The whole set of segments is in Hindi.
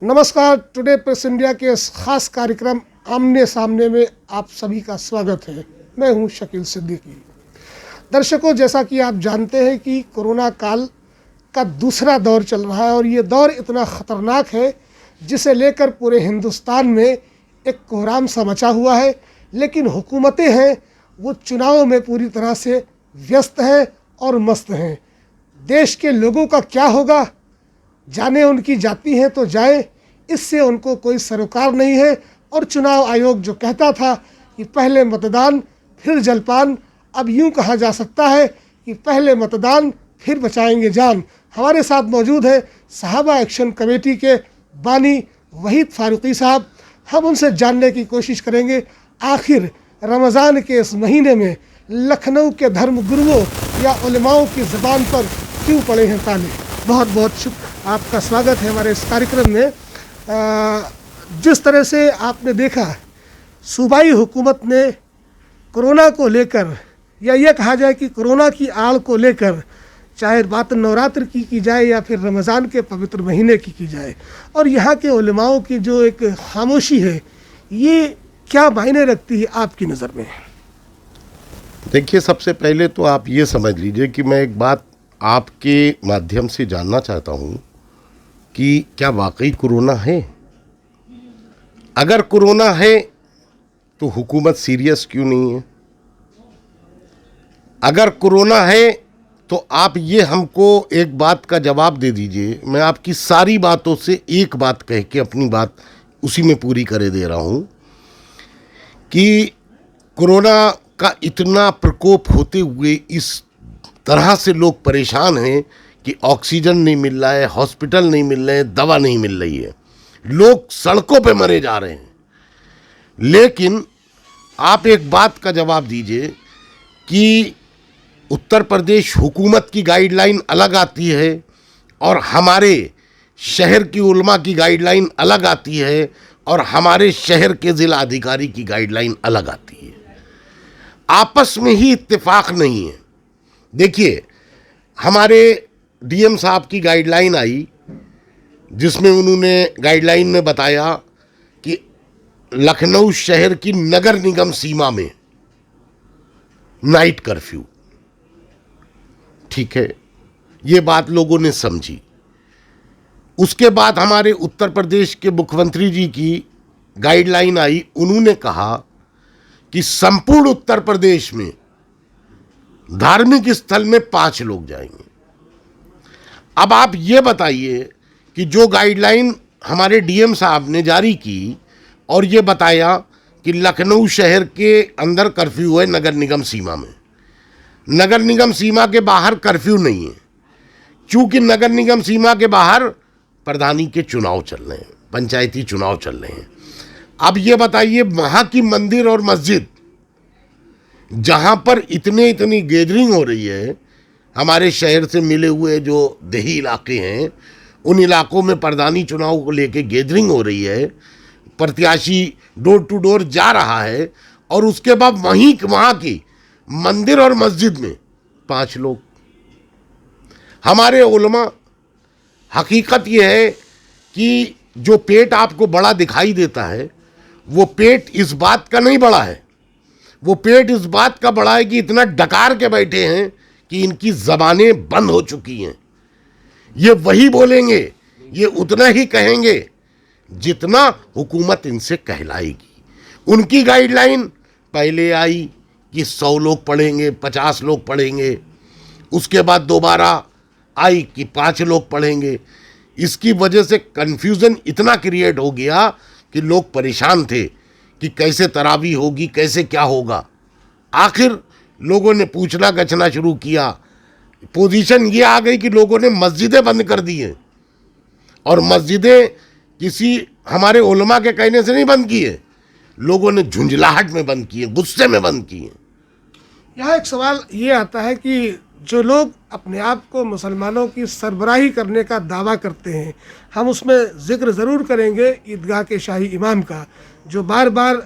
नमस्कार। टुडे प्रेस इंडिया के इस खास कार्यक्रम आमने सामने में आप सभी का स्वागत है। मैं हूं शकील सिद्दीकी। दर्शकों, जैसा कि आप जानते हैं कि कोरोना काल का दूसरा दौर चल रहा है और ये दौर इतना ख़तरनाक है जिसे लेकर पूरे हिंदुस्तान में एक कोहराम सा मचा हुआ है। लेकिन हुकूमतें हैं वो चुनाव में पूरी तरह से व्यस्त हैं और मस्त हैं। देश के लोगों का क्या होगा, जाने उनकी जाती हैं तो जाए, इससे उनको कोई सरोकार नहीं है। और चुनाव आयोग जो कहता था कि पहले मतदान फिर जलपान, अब यूं कहा जा सकता है कि पहले मतदान फिर बचाएंगे जान। हमारे साथ मौजूद है साहबा एक्शन कमेटी के बानी वहीद फारूकी साहब। हम उनसे जानने की कोशिश करेंगे आखिर रमज़ान के इस महीने में लखनऊ के धर्म गुरुओं या उलमाओं की ज़बान पर क्यों पड़े हैं ताले। बहुत बहुत आपका स्वागत है हमारे इस कार्यक्रम में। जिस तरह से आपने देखा, सूबाई हुकूमत ने कोरोना को लेकर, या ये कहा जाए कि कोरोना की आड़ को लेकर, चाहे बात नवरात्र की जाए या फिर रमज़ान के पवित्र महीने की जाए, और यहाँ के उलमाओं की जो एक खामोशी है, ये क्या मायने रखती है आपकी नज़र में? देखिए, सबसे पहले तो आप ये समझ लीजिए कि मैं एक बात आपके माध्यम से जानना चाहता हूँ कि क्या वाकई कोरोना है? अगर कोरोना है तो हुकूमत सीरियस क्यों नहीं है? अगर कोरोना है तो आप ये हमको एक बात का जवाब दे दीजिए। मैं आपकी सारी बातों से एक बात कह के अपनी बात उसी में पूरी करे दे रहा हूँ कि कोरोना का इतना प्रकोप होते हुए इस तरह से लोग परेशान हैं कि ऑक्सीजन नहीं मिल रहा है, हॉस्पिटल नहीं मिल रहे हैं, दवा नहीं मिल रही है, लोग सड़कों पे मरे जा रहे हैं। लेकिन आप एक बात का जवाब दीजिए कि उत्तर प्रदेश हुकूमत की गाइडलाइन अलग आती है और हमारे शहर की उलमा की गाइडलाइन अलग आती है और हमारे शहर के ज़िला अधिकारी की गाइडलाइन अलग आती है। आपस में ही इत्तेफाक नहीं है। देखिए, हमारे डीएम साहब की गाइडलाइन आई जिसमें उन्होंने गाइडलाइन में बताया कि लखनऊ शहर की नगर निगम सीमा में नाइट कर्फ्यू। ठीक है, ये बात लोगों ने समझी। उसके बाद हमारे उत्तर प्रदेश के मुख्यमंत्री जी की गाइडलाइन आई। उन्होंने कहा कि संपूर्ण उत्तर प्रदेश में धार्मिक स्थल में 5 लोग जाएंगे। अब आप ये बताइए कि जो गाइडलाइन हमारे डीएम साहब ने जारी की और ये बताया कि लखनऊ शहर के अंदर कर्फ्यू है नगर निगम सीमा में, नगर निगम सीमा के बाहर कर्फ्यू नहीं है, क्योंकि नगर निगम सीमा के बाहर प्रधानी के चुनाव चल रहे हैं, पंचायती चुनाव चल रहे हैं। अब ये बताइए, वहाँ की मंदिर और मस्जिद जहाँ पर इतनी गैदरिंग हो रही है, हमारे शहर से मिले हुए जो देही इलाके हैं, उन इलाकों में प्रधानी चुनाव को लेके गैदरिंग हो रही है, प्रत्याशी डोर टू डोर जा रहा है, और उसके बाद वहाँ की मंदिर और मस्जिद में 5 लोग। हमारे उलमा, हकीकत ये है कि जो पेट आपको बड़ा दिखाई देता है, वो पेट इस बात का नहीं बड़ा है, वो पेट इस बात का बड़ा है कि इतना डकार के बैठे हैं कि इनकी ज़बानें बंद हो चुकी हैं। ये वही बोलेंगे, ये उतना ही कहेंगे जितना हुकूमत इनसे कहलाएगी। उनकी गाइडलाइन पहले आई कि 100 लोग पढ़ेंगे, 50 लोग पढ़ेंगे। उसके बाद दोबारा आई कि 5 लोग पढ़ेंगे। इसकी वजह से कन्फ्यूज़न इतना क्रिएट हो गया कि लोग परेशान थे कि कैसे तरावी होगी, कैसे क्या होगा। आखिर लोगों ने पूछना गछना शुरू किया। पोजीशन ये आ गई कि लोगों ने मस्जिदें बंद कर दी हैं, और मस्जिदें किसी हमारे उलमा के कहने से नहीं बंद की है, लोगों ने झुंझलाहट में बंद की है, गुस्से में बंद की है। यहाँ एक सवाल ये आता है कि जो लोग अपने आप को मुसलमानों की सरबराही करने का दावा करते हैं, हम उसमें ज़िक्र ज़रूर करेंगे ईदगाह के शाही इमाम का, जो बार बार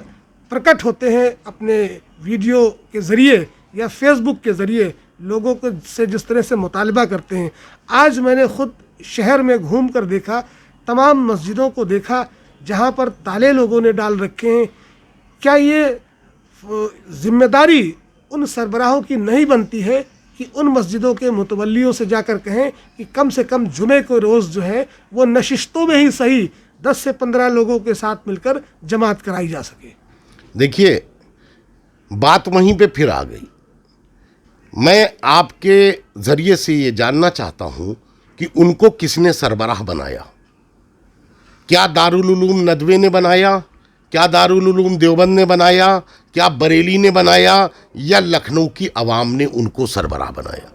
प्रकट होते हैं अपने वीडियो के ज़रिए या फेसबुक के ज़रिए, लोगों को से जिस तरह से मुतालबा करते हैं। आज मैंने ख़ुद शहर में घूम कर देखा तमाम मस्जिदों को देखा जहाँ पर ताले लोगों ने डाल रखे हैं। क्या ये जिम्मेदारी उन सरबराहों की नहीं बनती है कि उन मस्जिदों के मुतवल्लियों से जाकर कहें कि कम से कम जुमे को रोज़ जो है वो नशिस्तों में ही सही 10 से 15 लोगों के साथ मिलकर जमात कराई जा सके? देखिए, बात वहीं पे फिर आ गई। मैं आपके ज़रिए से ये जानना चाहता हूँ कि उनको किसने सरबराह बनाया? क्या दारुल उलूम नदवे ने बनाया? क्या दारुल उलूम देवबंद ने बनाया? क्या बरेली ने बनाया? या लखनऊ की आवाम ने उनको सरबराह बनाया?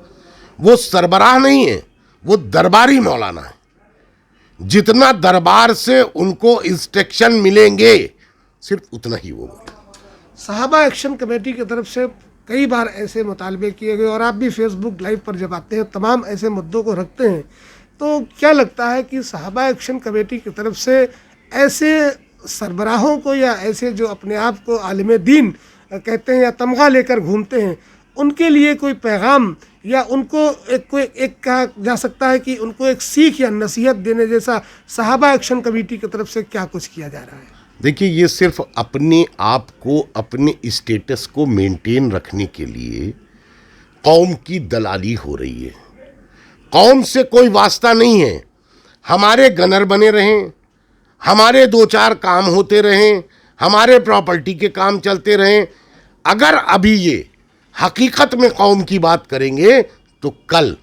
वो सरबराह नहीं है, वो दरबारी मौलाना है। जितना दरबार से उनको इंस्ट्रक्शन मिलेंगे सिर्फ उतना ही वो बोले। सहाबा एक्शन कमेटी की तरफ से कई बार ऐसे मुतालबे किए गए और आप भी फेसबुक लाइव पर जब आते हैं तमाम ऐसे मुद्दों को रखते हैं, तो क्या लगता है कि सहाबा एक्शन कमेटी की तरफ से ऐसे सरबराहों को या ऐसे जो अपने आप को आलिम दीन कहते हैं या तमगा लेकर घूमते हैं, उनके लिए कोई पैगाम या उनको एक कहा जा सकता है कि उनको एक सीख या नसीहत देने जैसा सहाबा एक्शन कमेटी की तरफ से क्या कुछ किया जा रहा है? देखिए, ये सिर्फ अपने आप को, अपने स्टेटस को मेंटेन रखने के लिए कौम की दलाली हो रही है। कौम से कोई वास्ता नहीं है। हमारे गनर बने रहें, हमारे 2-4 काम होते रहें, हमारे प्रॉपर्टी के काम चलते रहें। अगर अभी ये हकीकत में कौम की बात करेंगे तो कल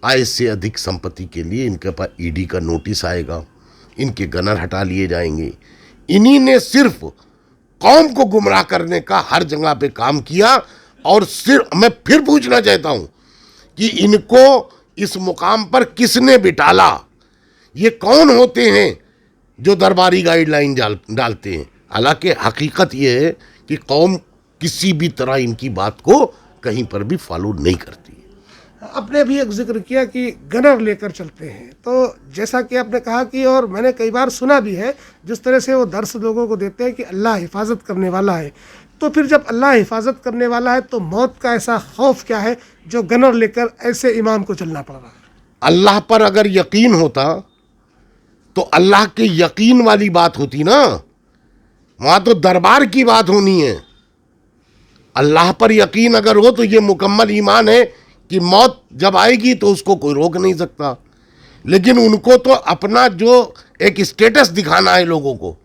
आय से अधिक संपत्ति के लिए इनके पास ईडी का नोटिस आएगा, इनके गनर हटा लिए जाएंगे। इन्हीं ने सिर्फ कौम को गुमराह करने का हर जगह पे काम किया। और सिर्फ मैं फिर पूछना चाहता हूं कि इनको इस मुकाम पर किसने बिठाला? ये कौन होते हैं जो दरबारी गाइडलाइन डालते हैं? हालांकि हकीकत ये है कि कौम किसी भी तरह इनकी बात को कहीं पर भी फॉलो नहीं करती। आपने भी एक जिक्र किया कि गनर लेकर चलते हैं, तो जैसा कि आपने कहा कि और मैंने कई बार सुना भी है जिस तरह से वो दर्स लोगों को देते हैं कि अल्लाह हिफाजत करने वाला है, तो फिर जब अल्लाह हिफाजत करने वाला है तो मौत का ऐसा खौफ क्या है जो गनर लेकर ऐसे इमाम को चलना पड़ रहा है? अल्लाह पर अगर यकीन होता तो अल्लाह के यकीन वाली बात होती ना, वहां तो दरबार की बात होनी है। अल्लाह पर यकीन अगर हो तो ये मुकम्मल ईमान है कि मौत जब आएगी तो उसको कोई रोक नहीं सकता। लेकिन उनको तो अपना जो एक स्टेटस दिखाना है लोगों को,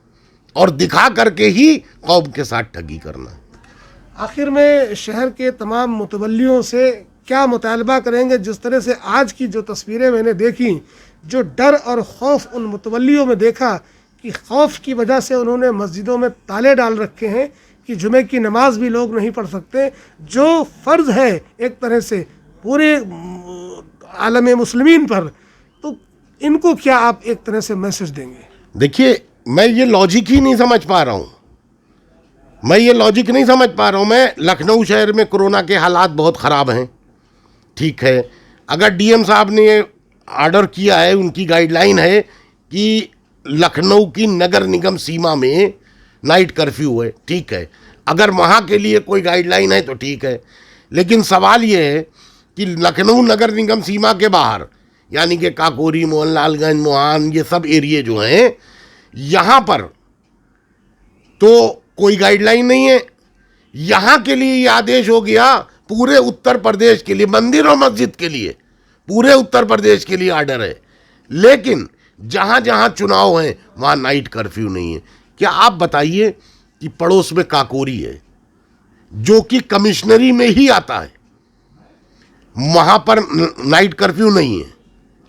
और दिखा करके ही कौम के साथ ठगी करना है। आखिर में शहर के तमाम मुतवल्लियों से क्या मुतालबा करेंगे? जिस तरह से आज की जो तस्वीरें मैंने देखी, जो डर और खौफ उन मुतवल्लियों में देखा कि खौफ की वजह से उन्होंने मस्जिदों में ताले डाल रखे हैं कि जुमे की नमाज भी लोग नहीं पढ़ सकते, जो फ़र्ज़ है एक तरह से पूरे आलम मुस्लिमीन पर, तो इनको क्या आप एक तरह से मैसेज देंगे? देखिए, मैं ये लॉजिक ही नहीं समझ पा रहा हूँ। मैं लखनऊ शहर में कोरोना के हालात बहुत ख़राब हैं, ठीक है। अगर डीएम साहब ने ये ऑर्डर किया है, उनकी गाइडलाइन है कि लखनऊ की नगर निगम सीमा में नाइट कर्फ्यू है, ठीक है। अगर वहाँ के लिए कोई गाइडलाइन है तो ठीक है। लेकिन सवाल ये है कि लखनऊ नगर निगम सीमा के बाहर, यानी कि काकोरी, मोहनलालगंज, मोहान, ये सब एरिए जो हैं, यहाँ पर तो कोई गाइडलाइन नहीं है। यहाँ के लिए ये आदेश हो गया, पूरे उत्तर प्रदेश के लिए, मंदिर और मस्जिद के लिए, पूरे उत्तर प्रदेश के लिए ऑर्डर है। लेकिन जहाँ जहाँ चुनाव हैं वहाँ नाइट कर्फ्यू नहीं है। क्या आप बताइए कि पड़ोस में काकोरी है जो कि कमिश्नरी में ही आता है, वहाँ पर नाइट कर्फ्यू नहीं है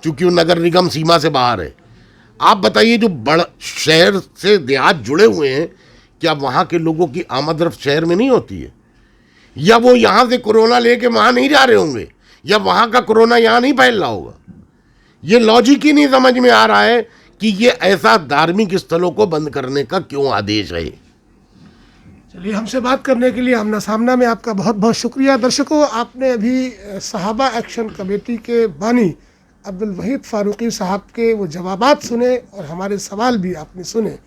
क्योंकि वो नगर निगम सीमा से बाहर है। आप बताइए, जो बड़ा शहर से देहात जुड़े हुए हैं, क्या वहाँ के लोगों की आमद रफ्त शहर में नहीं होती है? या वो यहाँ से कोरोना लेके वहाँ नहीं जा रहे होंगे, या वहाँ का कोरोना यहाँ नहीं फैल रहा होगा? ये लॉजिक ही नहीं समझ में आ रहा है कि ये ऐसा धार्मिक स्थलों को बंद करने का क्यों आदेश है। चलिए, हमसे बात करने के लिए आमना सामना में आपका बहुत बहुत शुक्रिया। दर्शकों, आपने अभी सहाबा एक्शन कमेटी के बानी अब्दुल वहीद फ़ारूकी साहब के वो जवाबात सुने और हमारे सवाल भी आपने सुने,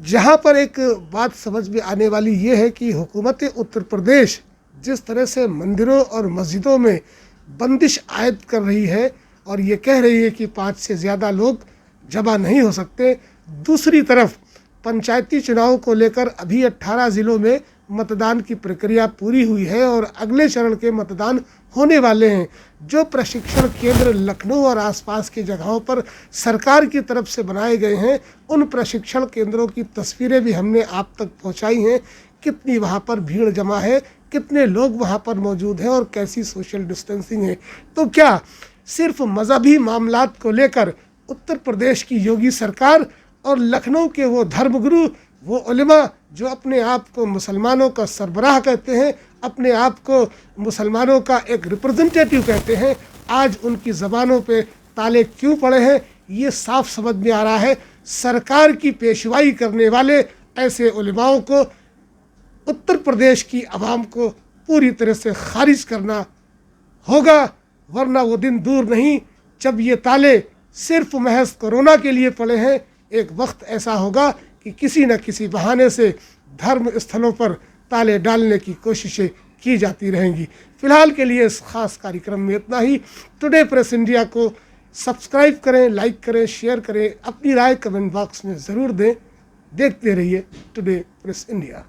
जहाँ पर एक बात समझ में आने वाली ये है कि हुकूमत उत्तर प्रदेश जिस तरह से मंदिरों और मस्जिदों में बंदिश आयद कर रही है, और ये कह रही है कि 5 से ज़्यादा लोग जमा नहीं हो सकते। दूसरी तरफ पंचायती चुनाव को लेकर अभी 18 ज़िलों में मतदान की प्रक्रिया पूरी हुई है और अगले चरण के मतदान होने वाले हैं। जो प्रशिक्षण केंद्र लखनऊ और आसपास की जगहों पर सरकार की तरफ से बनाए गए हैं, उन प्रशिक्षण केंद्रों की तस्वीरें भी हमने आप तक पहुंचाई हैं। कितनी वहां पर भीड़ जमा है, कितने लोग वहां पर मौजूद हैं और कैसी सोशल डिस्टेंसिंग है। तो क्या सिर्फ मजहबी मामलात को लेकर उत्तर प्रदेश की योगी सरकार और लखनऊ के वो धर्मगुरु, वो उलेमा जो अपने आप को मुसलमानों का सरबराह कहते हैं, अपने आप को मुसलमानों का एक रिप्रेजेंटेटिव कहते हैं, आज उनकी ज़बानों पे ताले क्यों पड़े हैं, ये साफ समझ में आ रहा है। सरकार की पेशवाई करने वाले ऐसे उलेमाओं को उत्तर प्रदेश की आवाम को पूरी तरह से खारिज करना होगा, वरना वो दिन दूर नहीं जब ये ताले सिर्फ महज कोरोना के लिए पड़े हैं। एक वक्त ऐसा होगा कि किसी न किसी बहाने से धर्म स्थलों पर ताले डालने की कोशिशें की जाती रहेंगी। फिलहाल के लिए इस खास कार्यक्रम में इतना ही। टुडे प्रेस इंडिया को सब्सक्राइब करें, लाइक करें, शेयर करें, अपनी राय कमेंट बॉक्स में ज़रूर दें। देखते रहिए टुडे प्रेस इंडिया।